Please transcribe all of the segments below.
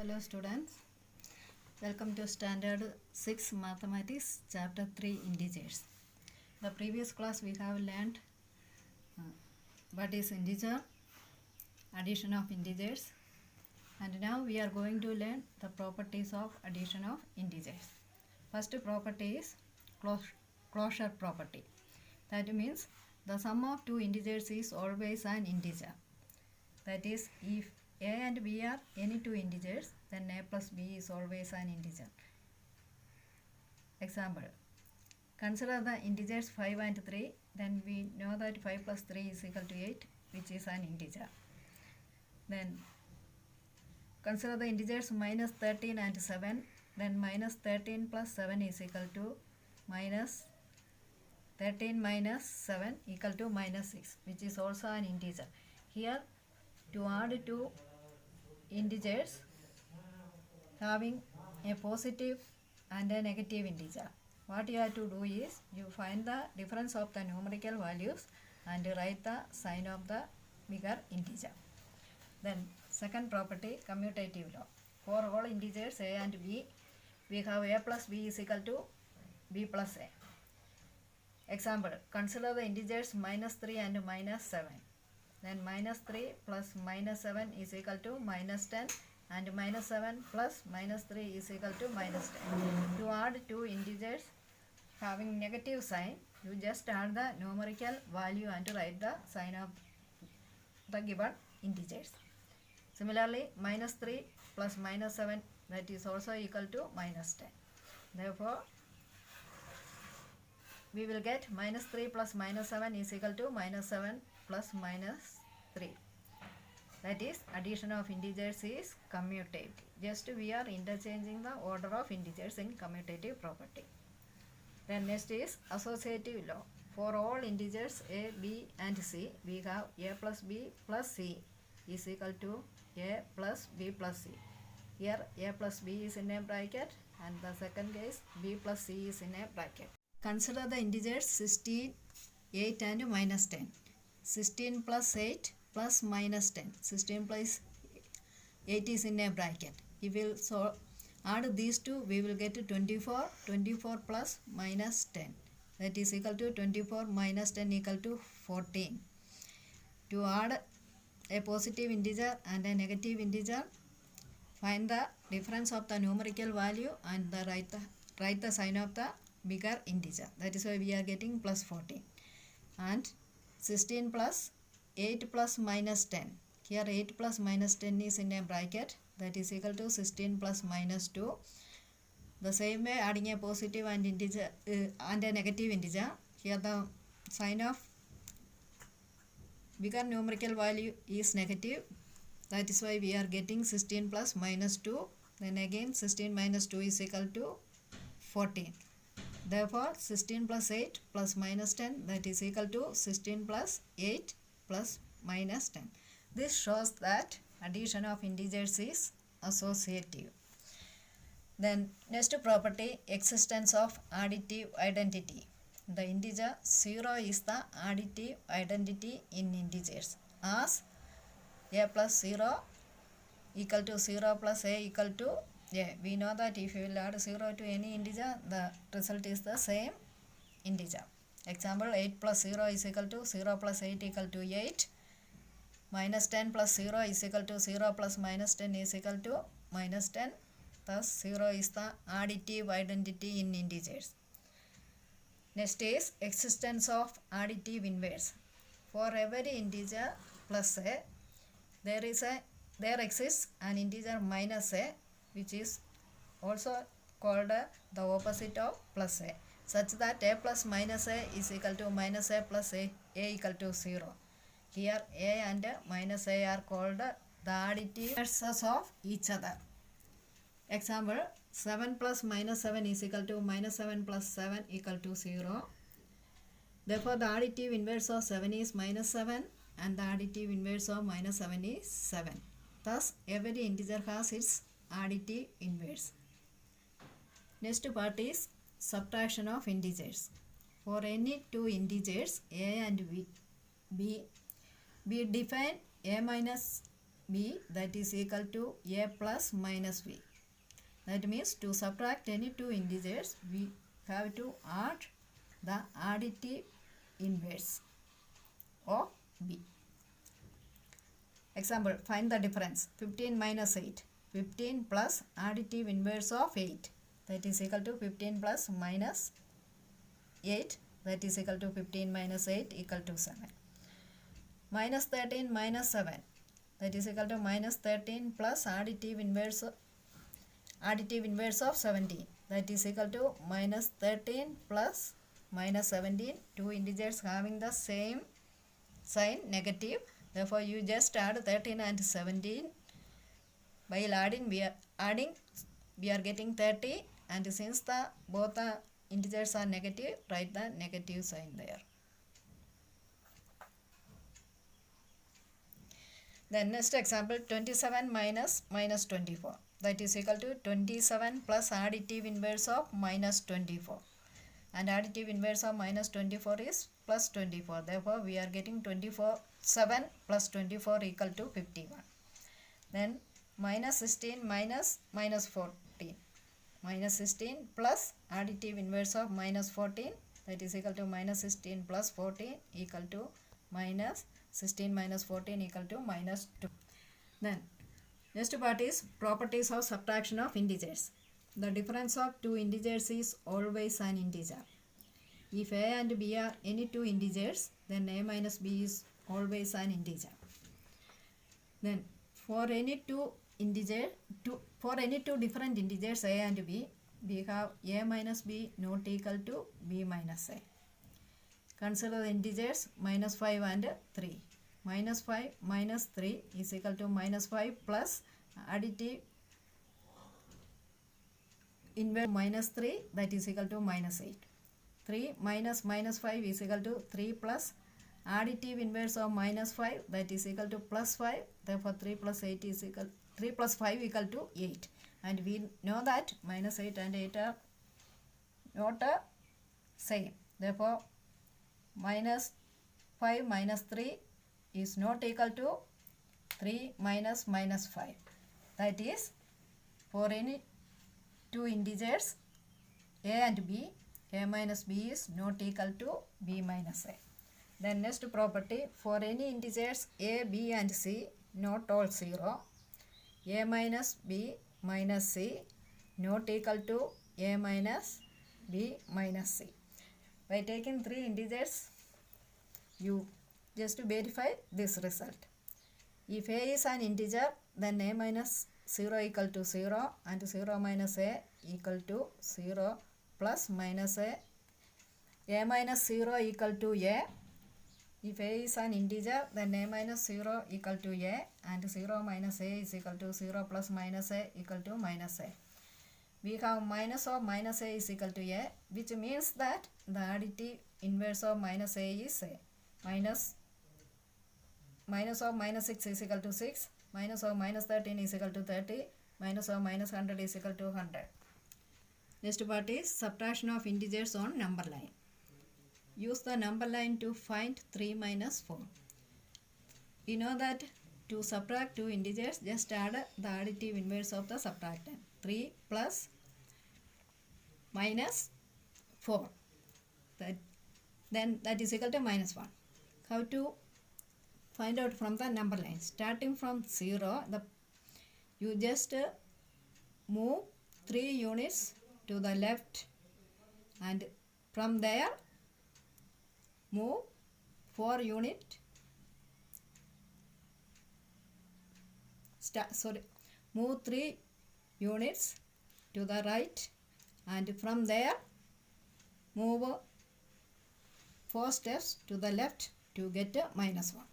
Hello students, welcome to Standard 6 Mathematics Chapter 3 Integers. The previous class we have learned what is integer, addition of integers, and now we are going to learn the properties of addition of integers. First property is closure property. That means the sum of two integers is always an integer. That is, if a and b are any two integers, then a plus b is always an integer. Example, consider the integers 5 and 3, then we know that 5 plus 3 is equal to 8, which is an integer. Then consider the integers minus 13 and 7, then minus 13 plus 7 is equal to minus 13 minus 7 equal to minus 6, which is also an integer. Here, to add two integers having a positive and a negative integer, what you have to do is you find the difference of the numerical values and write the sign of the bigger integer. Then second property, commutative law. For all integers a and b, we have a plus b is equal to b plus a. Example, consider the integers minus 3 and minus 7. Then minus 3 plus minus 7 is equal to minus 10, and minus 7 plus minus 3 is equal to minus 10. To add two integers having negative sign, you just add the numerical value and write the sign of the given integers. Similarly, minus 3 plus minus 7, that is also equal to minus 10. Therefore, we will get minus 3 plus minus 7 is equal to minus 7 plus minus 3. That is, addition of integers is commutative. Just we are interchanging the order of integers in commutative property. Then next is associative law. For all integers a, b and c, we have a plus b plus c is equal to a plus b plus c. Here a plus b is in a bracket and the second case b plus c is in a bracket. Consider the integers 16, 8 and minus 10. 16 plus 8 plus minus 10. 16 plus 8 is in a bracket. If we will add these two, we will get 24. 24 plus minus 10. That is equal to 24 minus 10 equal to 14. To add a positive integer and a negative integer, find the difference of the numerical value and write the sign of the bigger integer. That is why we are getting plus 14. And 16 plus 8 plus minus 10. Here 8 plus minus 10 is in a bracket. That is equal to 16 plus minus 2. The same way, adding a positive and integer and a negative integer. Here the sign of bigger numerical value is negative. That is why we are getting 16 plus minus 2. Then again 16 minus 2 is equal to 14. Therefore, 16 plus 8 plus minus 10, that is equal to 16 plus 8 plus minus 10. This shows that addition of integers is associative. Then next property, existence of additive identity. The integer 0 is the additive identity in integers, as a plus 0 equal to 0 plus a equal to a. We know that if you will add 0 to any integer, the result is the same integer. Example, 8 plus 0 is equal to 0 plus 8 equal to 8. Minus 10 plus 0 is equal to 0 plus minus 10 is equal to minus 10. Thus, 0 is the additive identity in integers. Next is existence of additive inverse. For every integer plus a, there exists an integer minus a, which is also called the opposite of plus a, such that a plus minus a is equal to minus a plus a equal to 0. Here a and minus a are called the additive inverses of each other. Example, 7 plus minus 7 is equal to minus 7 plus 7 equal to 0. Therefore, the additive inverse of 7 is minus 7 and the additive inverse of minus 7 is 7. Thus, every integer has its additive inverse. Next part is subtraction of integers. For any two integers a and b, we define a minus b, that is equal to a plus minus b. That means to subtract any two integers, we have to add the additive inverse of b. Example, find the difference. 15 minus 8. 15 plus additive inverse of 8. That is equal to 15 plus minus 8. That is equal to 15 minus 8 equal to 7. Minus 13 minus 7. That is equal to minus 13 plus additive inverse of 17. That is equal to minus 13 plus minus 17. Two integers having the same sign, negative. Therefore, you just add 13 and 17. While adding, we are getting 30. And since both the integers are negative, write the negative sign there. Then next example, 27 minus 24. That is equal to 27 plus additive inverse of minus 24. And additive inverse of minus 24 is plus 24. Therefore, we are getting 7 plus 24 equal to 51. Then minus 16 minus 14. Minus 16 plus additive inverse of minus 14. That is equal to minus 16 plus 14 equal to minus 16 minus 14 equal to minus 2. Then next part is properties of subtraction of integers. The difference of two integers is always an integer. If a and b are any two integers, then a minus b is always an integer. Then for any two different integers a and b, we have a minus b not equal to b minus a. Consider the integers minus 5 and 3. Minus 5 minus 3 is equal to minus 5 plus additive inverse minus 3, that is equal to minus 8. 3 minus minus 5 is equal to 3 plus additive inverse of minus 5, that is equal to plus 5. Therefore, 3 plus 5 equal to 8. And we know that minus 8 and 8 are not same. Therefore, minus 5 minus 3 is not equal to 3 minus minus 5. That is, for any two integers a and b, a minus b is not equal to b minus a. Then next property, for any integers a, b and c not all 0, a minus b minus c not equal to a minus b minus c. By taking three integers, you just verify this result. If a is an integer, then a minus 0 equal to 0 and 0 minus a equal to 0 plus minus a minus 0 equal to a. If a is an integer, then a minus 0 equal to a and 0 minus a is equal to 0 plus minus a equal to minus a. We have minus of minus a is equal to a, which means that the additive inverse of minus a is a. Minus of minus 6 is equal to 6. Minus of minus 13 is equal to 30. Minus of minus 100 is equal to 100. Next part is subtraction of integers on number line. Use the number line to find 3 minus 4. We know that to subtract two integers, just add the additive inverse of the subtractant. 3 plus minus 4. Then that is equal to minus 1. How to find out from the number line? Starting from 0, you just move 3 units to the left, and from there move 4 units. Move 3 units to the right, and from there move 4 steps to the left to get minus 1.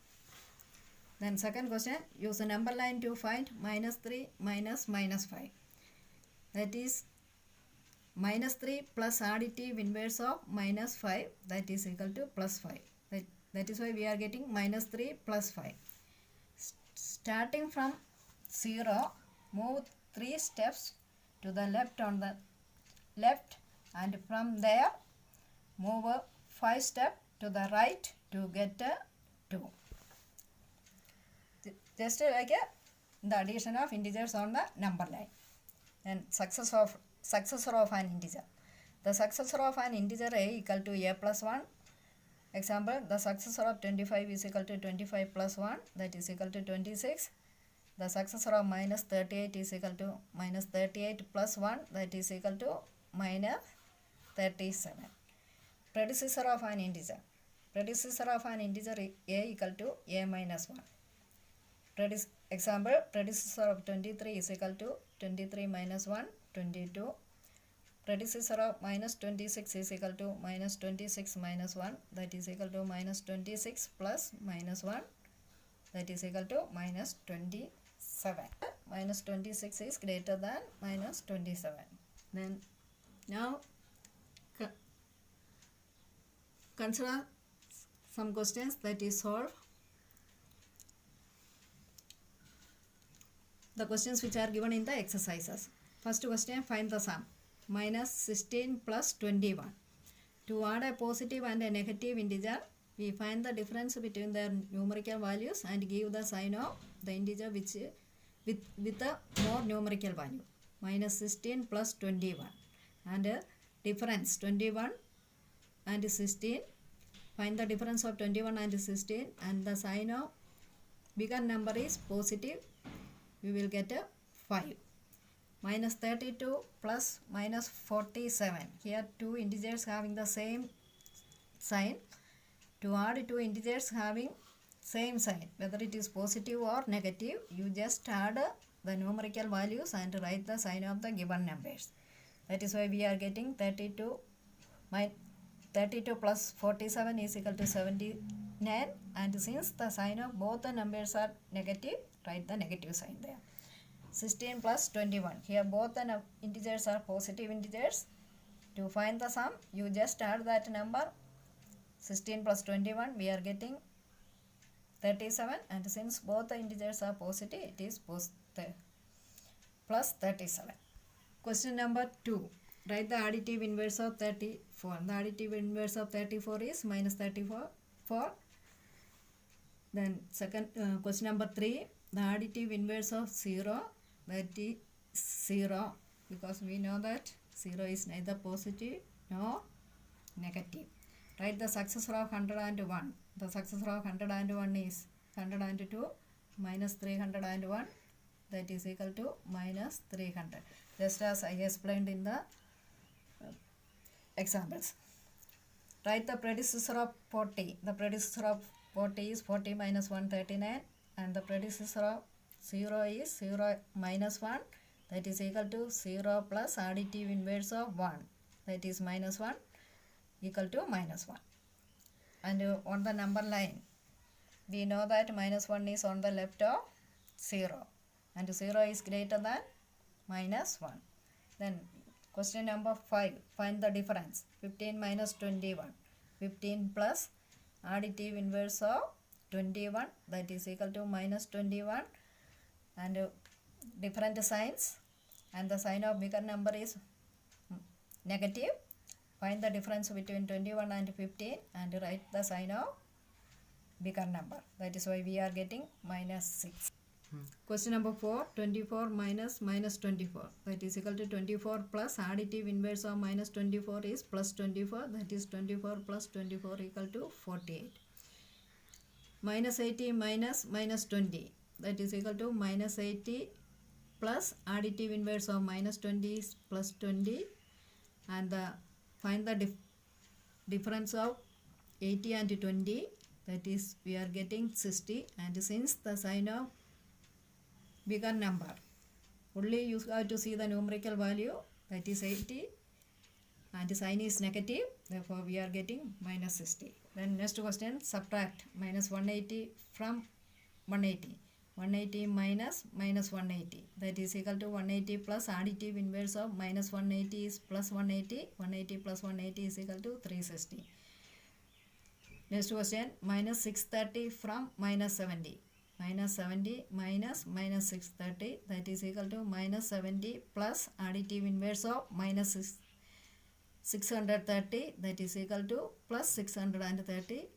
Then second question, use a number line to find minus 3 minus minus 5. That is minus 3 plus additive inverse of minus 5, that is equal to plus 5. That is why we are getting minus 3 plus 5. Starting from 0, move 3 steps to the left on the left, and from there move 5 steps to the right to get 2. Just like the addition of integers on the number line. Then successor of an integer. The successor of an integer a equal to a plus 1. Example, the successor of 25 is equal to 25 plus 1, that is equal to 26. The successor of minus 38 is equal to minus 38 plus 1, that is equal to minus 37. Predecessor of an integer. Predecessor of an integer a equal to a minus 1. Example, predecessor of 23 is equal to 23 minus 1, 22. Predecessor of minus 26 is equal to minus 26 minus 1, that is equal to minus 26 plus minus 1, that is equal to minus 27. Minus 26 is greater than minus 27. Then now consider some questions that is solved. The questions which are given in the exercises. First question, find the sum. Minus 16 plus 21. To add a positive and a negative integer, we find the difference between their numerical values and give the sign of the integer which with a more numerical value. Minus 16 plus 21. And difference 21 and 16. Find the difference of 21 and 16, and the sign of bigger number is positive. We will get a 5. Minus 32 plus minus 47. Here two integers having the same sign. To add two integers having same sign, whether it is positive or negative, you just add the numerical values and write the sign of the given numbers. That is why we are getting 32 plus 47 is equal to 79, and since the sign of both the numbers are negative, write the negative sign there. 16 plus 21. Here both the integers are positive integers. To find the sum, you just add that number. 16 plus 21, we are getting 37, and since both the integers are positive, it is plus 37. Question number 2. Write the additive inverse of 34. The additive inverse of 34 is minus 34. Then second question number 3. The additive inverse of 0, that is 0, because we know that 0 is neither positive nor negative. Write the successor of 101. The successor of 101 is 102 minus 301, that is equal to minus 300. Just as I explained in the examples. Write the predecessor of 40. The predecessor of 40 is 40 minus 139, and the predecessor of 0 is 0 minus 1, that is equal to 0 plus additive inverse of 1, that is minus 1, equal to minus 1. And on the number line, we know that minus 1 is on the left of 0, and 0 is greater than minus 1. Then question number 5, find the difference. 15 minus 21. 15 plus additive inverse of 21, that is equal to minus 21, and different signs, and the sign of bigger number is negative. Find the difference between 21 and 15 and write the sign of bigger number. That is why we are getting minus 6. Question number 4. 24 minus 24. That is equal to 24 plus additive inverse of minus 24 is plus 24. That is 24 plus 24 equal to 48. Minus 80 minus 20. That is equal to minus 80 plus additive inverse of minus 20 is plus 20. And find the difference of 80 and 20. That is we are getting 60. And since the sign of bigger number, only you have to see the numerical value, that is 80, and the sign is negative, therefore we are getting minus 60. Then next question, subtract minus 180 from 180. 180 minus 180, that is equal to 180 plus additive inverse of minus 180 is plus 180. 180 plus 180 is equal to 360. Next question, minus 630 from minus 70. Minus 70 minus 630, that is equal to minus 70 plus additive inverse of minus 630, that is equal to plus 630.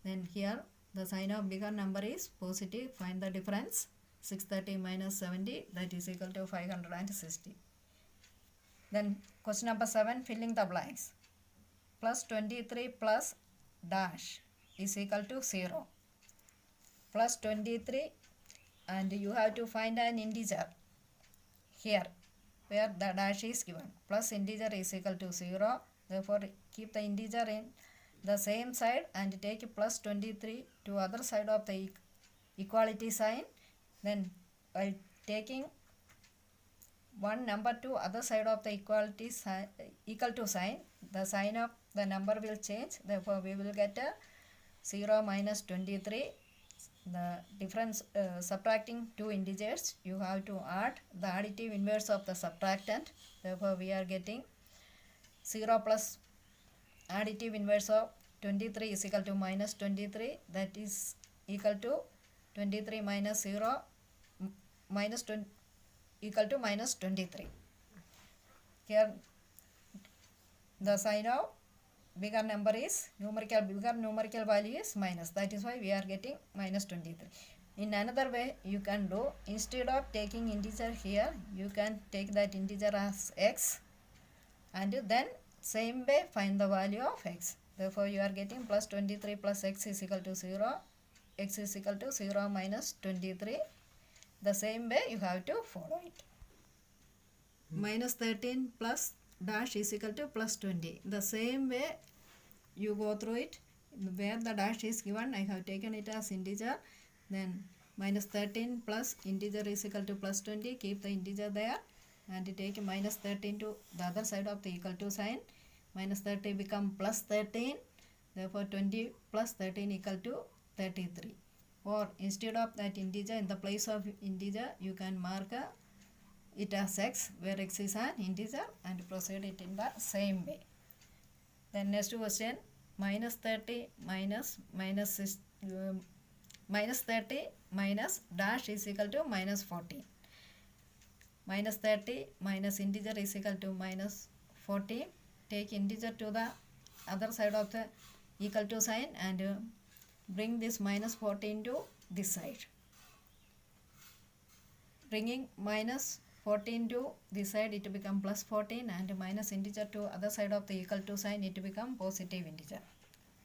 Then here the sign of bigger number is positive. Find the difference. 630 minus 70, that is equal to 560. Then question number 7, filling the blanks. Plus 23 plus dash is equal to 0. Plus 23, and you have to find an integer here where the dash is given. Plus integer is equal to 0. Therefore, keep the integer in the same side and take plus 23 to other side of the equality sign. Then by taking one number to other side of the equality sign, equal to sign, the sign of the number will change. Therefore, we will get a 0 minus 23. The difference, subtracting two integers, you have to add the additive inverse of the subtractant. Therefore, we are getting 0 plus additive inverse of 23 is equal to minus 23. That is equal to 23 minus 0 minus 20 equal to minus 23. Here the sign of bigger number is bigger numerical value is minus. That is why we are getting minus 23. In another way you can do, instead of taking integer here, you can take that integer as x and then same way find the value of x. Therefore, you are getting plus 23 plus x is equal to 0. X is equal to 0 minus 23. The same way you have to follow it. Minus 13 plus dash is equal to plus 20. The same way you go through it. Where the dash is given, I have taken it as integer. Then minus 13 plus integer is equal to plus 20. Keep the integer there and take minus 13 to the other side of the equal to sign. Minus 30 become plus 13. Therefore, 20 plus 13 equal to 33. Or instead of that integer, in the place of integer, you can mark it as x, where x is an integer, and proceed it in the same way. Then next question, minus 30 minus 30 minus dash is equal to minus 14. Minus 30 minus integer is equal to minus 14. Take integer to the other side of the equal to sign and bring this minus 14 to this side. Bringing minus 14 to this side, it become plus 14, and minus integer to other side of the equal to sign, it become positive integer.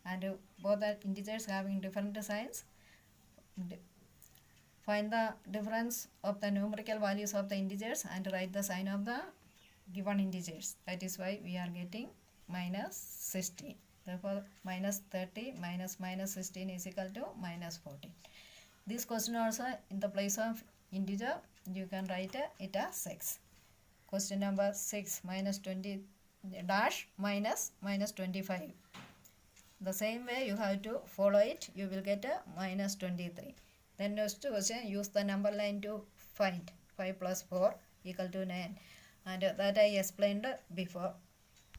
And both the integers having different signs. Find the difference of the numerical values of the integers and write the sign of the given integers. That is why we are getting minus 16. Therefore, minus 30 minus minus 16 is equal to minus 14. This question also, in the place of integer, you can write it as x. Question number 6, minus 20 dash minus minus 25. The same way you have to follow it. You will get a minus 23. Then next question, use the number line to find 5 plus 4 equal to 9. And that I explained before.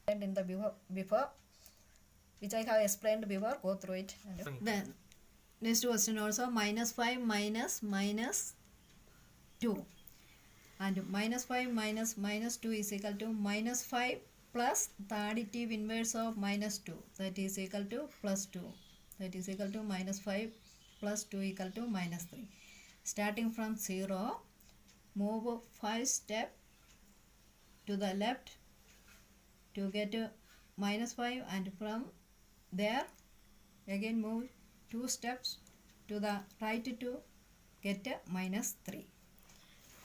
And in the before which I have explained before, go through it. And then next question also, minus 5 minus minus 2. And minus 5 minus minus 2 is equal to minus 5 plus the additive inverse of minus 2. That is equal to plus 2. That is equal to minus 5 plus 2 equal to minus 3. Starting from 0, move 5 steps to the left to get minus 5, and from there again move 2 steps to the right to get minus 3.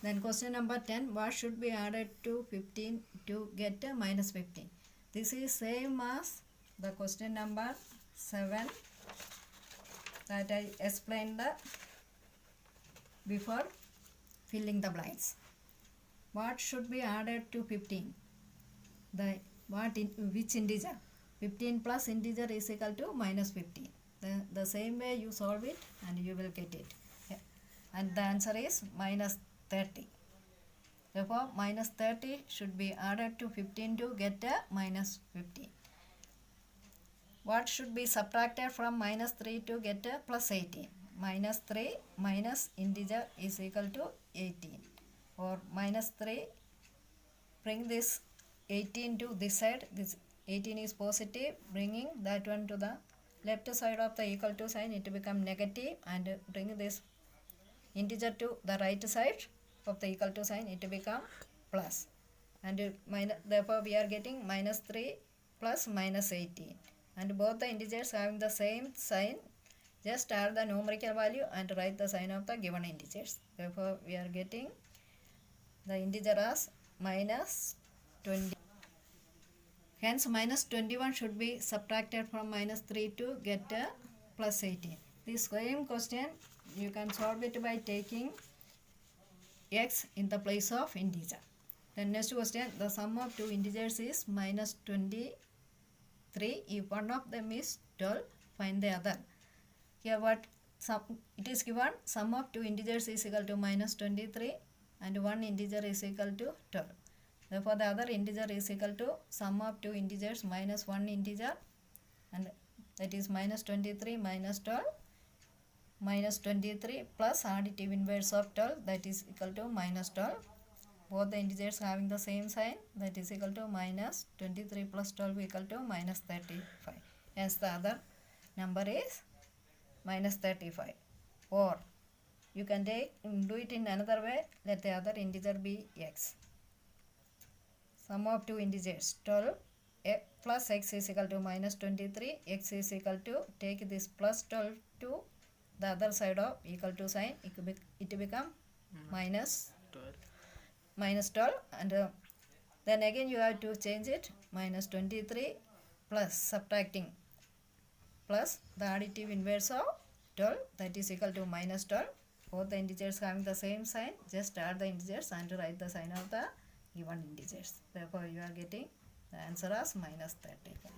Then question number 10, what should be added to 15 to get minus 15? This is same as the question number 7 that I explained before, filling the blanks. What should be added to 15? Which integer? 15 plus integer is equal to minus 15. The same way you solve it and you will get it. And the answer is minus 30. Therefore, minus 30 should be added to 15 to get minus 15. What should be subtracted from minus 3 to get plus 18? Minus 3 minus integer is equal to 18. Or minus 3, bring this 18 to this side. This 18 is positive. Bringing that one to the left side of the equal to sign, it become negative, and bring this integer to the right side of the equal to sign, it become plus. And therefore we are getting minus 3 plus minus 18. And both the integers having the same sign, just add the numerical value and write the sign of the given integers. Therefore we are getting the integer as minus 20. Hence minus 21 should be subtracted from minus 3 to get a plus 18. This same question you can solve it by taking x in the place of integer. Then next question, the sum of two integers is minus 23. If one of them is 12, find the other. Here what it is given, sum of two integers is equal to minus 23 and one integer is equal to 12. Therefore the other integer is equal to sum of two integers minus one integer, and that is minus 23 minus 12, minus 23 plus additive inverse of 12, that is equal to minus 12. Both the integers having the same sign, that is equal to minus 23 plus 12 equal to minus 35. Hence the other number is minus 35. Or you can do it in another way, let the other integer be x. Sum of two integers 12 plus x is equal to minus 23, x is equal to, take this plus 12 to the other side of equal to sign, it become minus 12, and then again you have to change it, minus 23 plus subtracting plus the additive inverse of 12, that is equal to minus 12. Both the integers having the same sign, just add the integers and write the sign of the given integers. Therefore you are getting the answer as minus 35.